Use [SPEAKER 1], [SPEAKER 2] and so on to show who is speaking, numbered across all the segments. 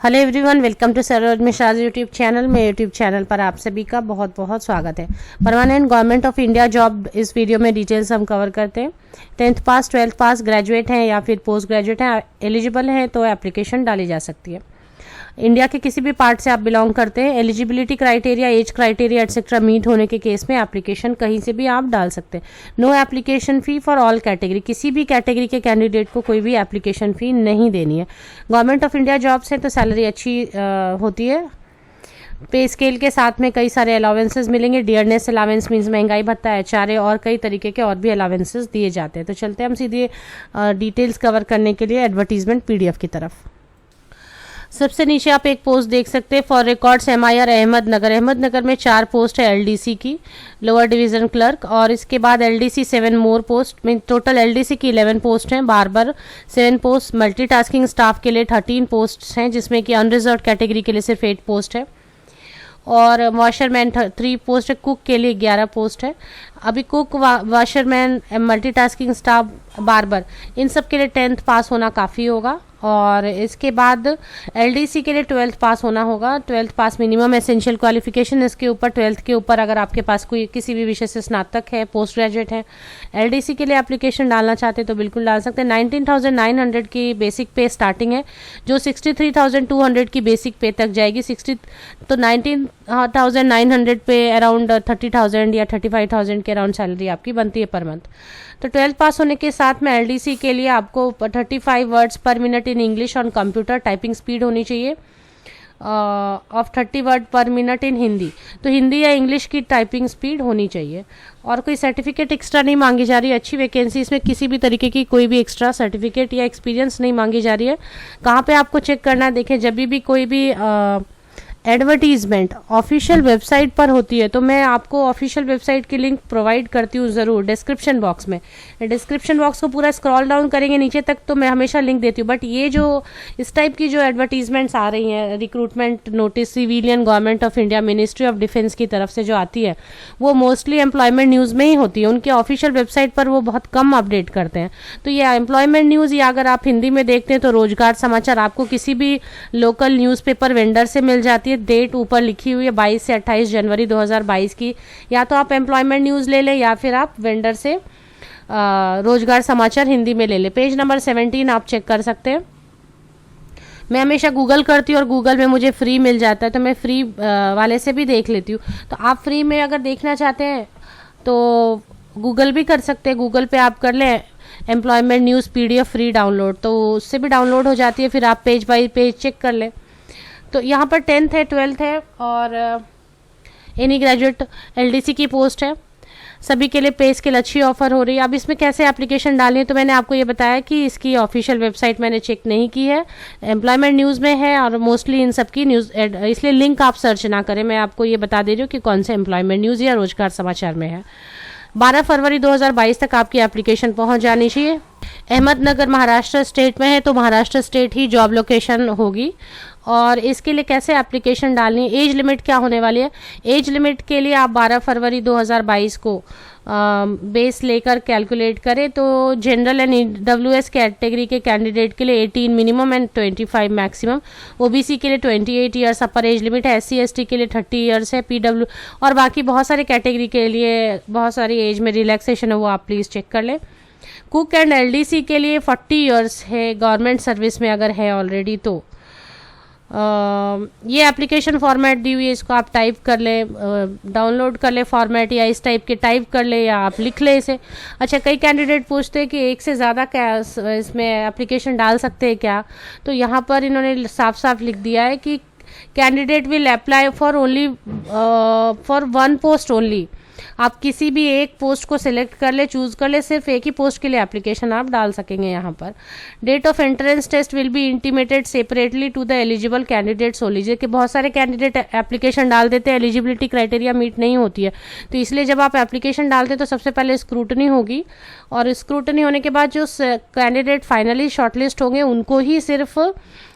[SPEAKER 1] Hello everyone, welcome to Saroj Mishra's YouTube channel. मेरे YouTube channel पर आप सभी का बहुत बहुत स्वागत है। Permanent government of India job इस वीडियो में डिटेल्स हम कवर करते हैं। 10th पास, 12th पास, ग्रेजुएट हैं या फिर पोस्ट ग्रेजुएट हैं, एलिजिबल हैं तो एप्लीकेशन डाली जा सकती है। इंडिया के किसी भी पार्ट से आप बिलोंग करते हैं, eligibility criteria, age criteria etcetera meet होने के केस में एप्लीकेशन कहीं से भी आप डाल सकते हैं। No application fee for all category, किसी भी कैटेगरी के कैंडिडेट को कोई भी एप्लीकेशन फ़ी नहीं देनी है। गवर्नमेंट ऑफ इंडिया जॉब्स हैं तो सैलरी अच्छी होती है। पे स्केल के साथ में कई सारे अलावेंसेस मिलेंगे। डियरनेस अलावेंस मीन्स महंगाई भत्ता, एचआरए और कई तरीके के और भी अलावेंसेस दिए जाते हैं। तो चलते हैं हम सीधे डिटेल्स कवर करने के लिए एडवर्टीजमेंट पीडीएफ की तरफ। सबसे नीचे आप एक पोस्ट देख सकते हैं, for records MIR Ahmednagar. Ahmednagar में 4 पोस्ट है LDC की, लोअर डिवीजन क्लर्क, और इसके बाद LDC 7 मोर पोस्ट में टोटल LDC की 11 पोस्ट हैं। बार्बर 7 पोस्ट, मल्टीटास्किंग स्टाफ के लिए 13 पोस्ट हैं, जिसमें कि अनरिजर्व कैटेगरी के लिए सिर्फ 8 पोस्ट है, और वॉशरमैन 3 पोस्ट है। कुक के लिए 11 पोस्ट है। अभी cook, washerman, multitasking staff, barber, इन सब के लिए 10th पास होना काफ़ी होगा। और इसके बाद LDC के लिए 12th पास होना होगा। 12th पास मिनिमम एसेंशियल क्वालिफिकेशन। इसके ऊपर 12th के ऊपर अगर आपके पास कोई किसी भी विषय से स्नातक है, पोस्ट ग्रेजुएट है, LDC के लिए एप्लीकेशन डालना चाहते हैं तो बिल्कुल डाल सकते हैं। 19,900 की बेसिक पे स्टार्टिंग है, जो 63,200 की बेसिक पे तक जाएगी। 19,900 पे अराउंड 30,000 या 35,000 के अराउंड सैलरी आपकी बनती है पर मंथ। तो 12th पास होने के साथ में LDC के लिए आपको 35 वर्ड्स पर minute in English on computer, typing speed होनी चाहिए ऑफ 30 वर्ड पर मिनट इन हिंदी। तो हिंदी या इंग्लिश की टाइपिंग स्पीड होनी चाहिए, और कोई सर्टिफिकेट एक्स्ट्रा नहीं मांगी जा रही है। अच्छी वैकेंसी, इसमें किसी भी तरीके की कोई भी एक्स्ट्रा सर्टिफिकेट या एक्सपीरियंस नहीं मांगी जा रही है। कहाँ पे आपको चेक करना है, देखें, जब भी कोई भी एडवर्टीजमेंट ऑफिशियल वेबसाइट पर होती है तो मैं आपको ऑफिशियल वेबसाइट की लिंक प्रोवाइड करती हूँ ज़रूर डिस्क्रिप्शन बॉक्स में। डिस्क्रिप्शन बॉक्स को पूरा स्क्रॉल डाउन करेंगे नीचे तक तो मैं हमेशा लिंक देती हूँ। बट ये जो इस टाइप की जो एडवर्टीजमेंट्स आ रही हैं, recruitment notice, civilian government of India, ministry of defence की तरफ से जो आती है, वो मोस्टली एम्प्लॉयमेंट न्यूज़ में ही होती है। उनके ऑफिशियल वेबसाइट पर वो बहुत कम अपडेट करते हैं। तो ये एम्प्लॉयमेंट न्यूज़, या अगर आप हिंदी में देखते हैं तो रोजगार समाचार आपको किसी भी लोकल न्यूज़पेपर वेंडर से मिल जाती है। डेट ऊपर लिखी हुई है 22 से 28 जनवरी 2022 की। या तो आप एम्प्लॉयमेंट न्यूज़ ले लें या फिर आप वेंडर से रोजगार समाचार हिंदी में ले लें। पेज नंबर 17 आप चेक कर सकते हैं। मैं हमेशा गूगल करती हूँ और गूगल में मुझे फ्री मिल जाता है, तो मैं फ्री वाले से भी देख लेती हूँ। तो आप फ्री में अगर देखना चाहते हैं तो गूगल भी कर सकते हैं। गूगल पे आप कर लें employment news PDF free download, तो उससे भी डाउनलोड हो जाती है। फिर आप पेज बाई पेज चेक कर लें। तो यहाँ पर 10th है, 12th है, और एनी ग्रेजुएट LDC की पोस्ट है। सभी के लिए पे स्केल अच्छी ऑफर हो रही है। अब इसमें कैसे एप्लीकेशन डालनी है, तो मैंने आपको ये बताया कि इसकी ऑफिशियल वेबसाइट मैंने चेक नहीं की है, एम्प्लॉयमेंट न्यूज़ में है, और मोस्टली इन सब की न्यूज़, इसलिए लिंक आप सर्च ना करें। मैं आपको ये बता दे रही हूँ कि कौन से एम्प्लॉयमेंट न्यूज़ या रोजगार समाचार में है। 12 फरवरी 2022 तक आपकी एप्लीकेशन पहुँच जानी चाहिए। अहमदनगर महाराष्ट्र स्टेट में है तो महाराष्ट्र स्टेट ही जॉब लोकेशन होगी। और इसके लिए कैसे एप्लीकेशन डालनी है, एज लिमिट क्या होने वाली है। एज लिमिट के लिए आप 12 फरवरी 2022 को बेस लेकर कैलकुलेट करें तो जनरल एंड EWS कैटेगरी के कैंडिडेट के लिए 18 मिनिमम एंड 25 मैक्सिमम। OBC के लिए 28 ईयर्स अपर एज लिमिट है। SC ST के लिए 30 ईयर्स है। PW और बाकी बहुत सारे कैटेगरी के लिए बहुत सारी एज में रिलैक्सेशन है, वो आप प्लीज़ चेक कर लें। कुक एंड LDC के लिए 40 ईयर्स है, गवर्नमेंट सर्विस में अगर है ऑलरेडी तो। ये एप्लीकेशन फॉर्मेट दी हुई है, इसको आप टाइप कर लें, डाउनलोड कर लें फॉर्मेट, या इस टाइप के टाइप कर लें या आप लिख लें इसे। अच्छा, कई कैंडिडेट पूछते हैं कि एक से ज़्यादा क्या इसमें एप्लीकेशन डाल सकते हैं क्या, तो यहाँ पर इन्होंने साफ साफ लिख दिया है कि candidate will apply for only for 1 post only. आप किसी भी एक पोस्ट को सिलेक्ट कर ले, चूज़ कर ले, सिर्फ एक ही पोस्ट के लिए एप्लीकेशन आप डाल सकेंगे यहाँ पर। Date of entrance test will be intimated separately to the eligible candidates only. जबकि बहुत सारे कैंडिडेट एप्लीकेशन डाल देते हैं, एलिजिबिलिटी क्राइटेरिया मीट नहीं होती है, तो इसलिए जब आप एप्लीकेशन डालते हैं तो सबसे पहले स्क्रूटनी होगी, और स्क्रूटनी होने के बाद जो कैंडिडेट फाइनली शॉर्टलिस्ट होंगे उनको ही सिर्फ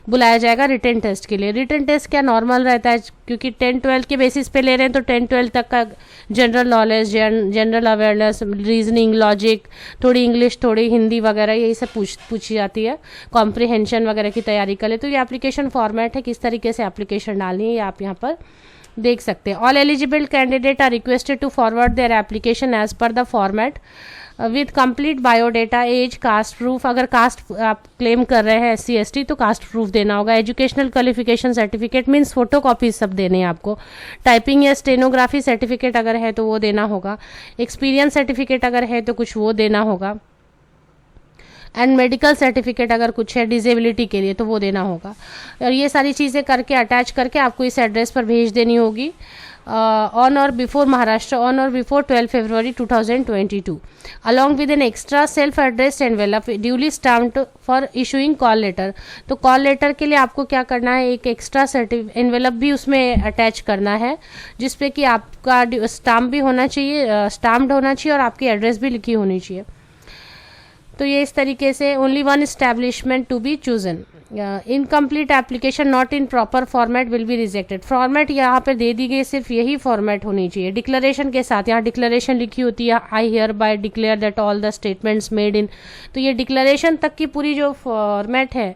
[SPEAKER 1] बुलाया जाएगा रिटन टेस्ट के लिए। रिटन टेस्ट क्या नॉर्मल रहता है, क्योंकि 10-12 के बेसिस पे ले रहे हैं, तो 10-12 तक का general knowledge, general awareness, reasoning, logic, थोड़ी इंग्लिश, थोड़ी हिंदी वगैरह यही सब पूछी जाती है। कॉम्प्रिहेंशन वगैरह की तैयारी कर ले। तो ये एप्लीकेशन फॉर्मेट है, किस तरीके से एप्लीकेशन डालनी है ये आप यहाँ पर देख सकते हैं। All eligible candidate are requested to forward their application as per the format with complete biodata, age, caste proof. अगर कास्ट आप क्लेम कर रहे हैं SC ST तो कास्ट प्रूफ देना होगा। Educational qualification certificate means photo copies सब देने हैं आपको। टाइपिंग या स्टेनोग्राफी सर्टिफिकेट अगर है तो वो देना होगा। एक्सपीरियंस सर्टिफिकेट अगर है तो कुछ वो देना होगा। एंड मेडिकल सर्टिफिकेट अगर कुछ है डिसेबिलिटी के लिए तो वो देना होगा। और ये सारी चीज़ें करके अटैच करके आपको इस एड्रेस पर भेज देनी होगी। ऑन और बिफोर महाराष्ट्र, ऑन और before 12 February 2022 along with an extra self address envelope duly stamped for issuing call letter. तो कॉल लेटर के लिए आपको क्या करना है, एक एक्स्ट्रा एनवेलप भी उसमें अटैच करना है, जिसपे कि आपका स्टाम्प भी होना चाहिए, स्टाम्प्ड होना चाहिए और आपकी एड्रेस भी लिखी होनी चाहिए। तो ये इस तरीके से only one establishment to be chosen. Incomplete application not in proper format will be rejected. Format यहाँ पर दे दी गई सिर्फ यही फॉर्मेट होनी चाहिए डिक्लेरेशन के साथ। यहाँ डिक्लेरेशन लिखी होती है, I hear bye declare that all the statements made in. तो ये डिक्लेरेशन तक की पूरी जो फॉर्मेट है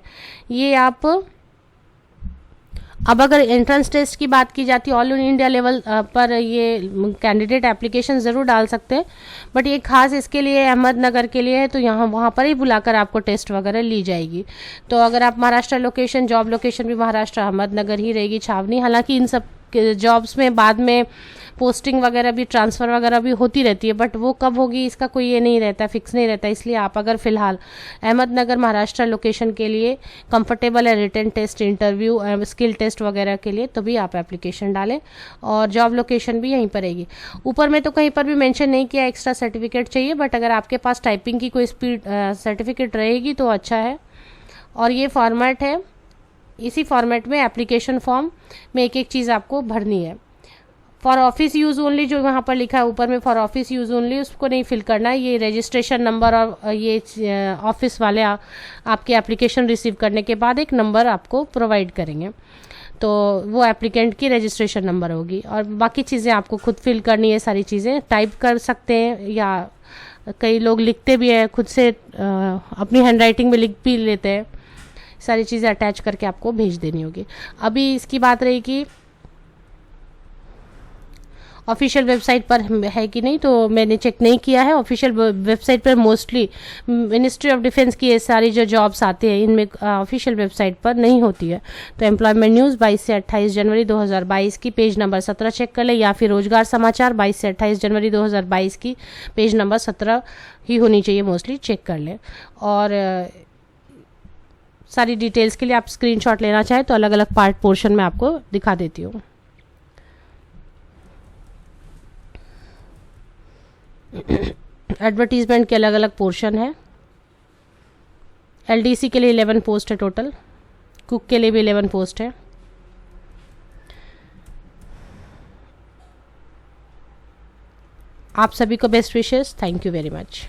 [SPEAKER 1] ये आप, अब अगर एंट्रेंस टेस्ट की बात की जाती है ऑल इंडिया लेवल पर ये कैंडिडेट एप्लीकेशन ज़रूर डाल सकते हैं, बट ये खास इसके लिए अहमदनगर के लिए है, तो यहाँ वहाँ पर ही बुलाकर आपको टेस्ट वगैरह ली जाएगी। तो अगर आप महाराष्ट्र लोकेशन, जॉब लोकेशन भी महाराष्ट्र अहमदनगर ही रहेगी, छावनी। हालांकि इन सब जॉब्स में बाद में पोस्टिंग वगैरह भी, ट्रांसफ़र वगैरह भी होती रहती है, बट वो कब होगी इसका कोई ये नहीं रहता, फिक्स नहीं रहता। इसलिए आप अगर फ़िलहाल अहमदनगर महाराष्ट्र लोकेशन के लिए कंफर्टेबल है written test, interview, skill test वगैरह के लिए, तो भी आप एप्लीकेशन डालें। और जॉब लोकेशन भी यहीं पर रहेगी। ऊपर में तो कहीं पर भी मेंशन नहीं किया एक्स्ट्रा सर्टिफिकेट चाहिए, बट अगर आपके पास टाइपिंग की कोई स्पीड सर्टिफिकेट रहेगी तो अच्छा है। और ये फॉर्मेट है, इसी फॉर्मेट में एप्लीकेशन फॉर्म में एक एक चीज़ आपको भरनी है। फॉर ऑफिस यूज़ ओनली जो वहाँ पर लिखा है ऊपर में, फॉर ऑफिस यूज़ ओनली, उसको नहीं फिल करना है। ये रजिस्ट्रेशन नंबर और ये ऑफिस वाले आपके एप्लीकेशन रिसीव करने के बाद एक नंबर आपको प्रोवाइड करेंगे, तो वो एप्लीकेंट की रजिस्ट्रेशन नंबर होगी। और बाकी चीज़ें आपको खुद फिल करनी है, सारी चीज़ें टाइप कर सकते हैं, या कई लोग लिखते भी हैं खुद से, अपनी हैंडराइटिंग में लिख भी लेते हैं। सारी चीज़ें अटैच करके आपको भेज देनी होगी। अभी इसकी बात रही कि ऑफिशियल वेबसाइट पर है कि नहीं, तो मैंने चेक नहीं किया है। ऑफिशियल वेबसाइट पर मोस्टली मिनिस्ट्री ऑफ डिफेंस की ये सारी जो जॉब्स आती है इनमें ऑफिशियल वेबसाइट पर नहीं होती है। तो एम्प्लॉयमेंट न्यूज़ 22 से 28 जनवरी 2022 की पेज नंबर 17 चेक कर ले, या फिर रोजगार समाचार 22 से 28 जनवरी 2022 की पेज नंबर 17 ही होनी चाहिए, मोस्टली चेक कर लें। और सारी डिटेल्स के लिए आप स्क्रीनशॉट लेना चाहें तो अलग अलग पार्ट पोर्शन में आपको दिखा देती हूँ। एडवर्टीजमेंट के अलग अलग पोर्शन है। LDC के लिए 11 पोस्ट है टोटल, कुक के लिए भी 11 पोस्ट है। आप सभी को best wishes. Thank you very much.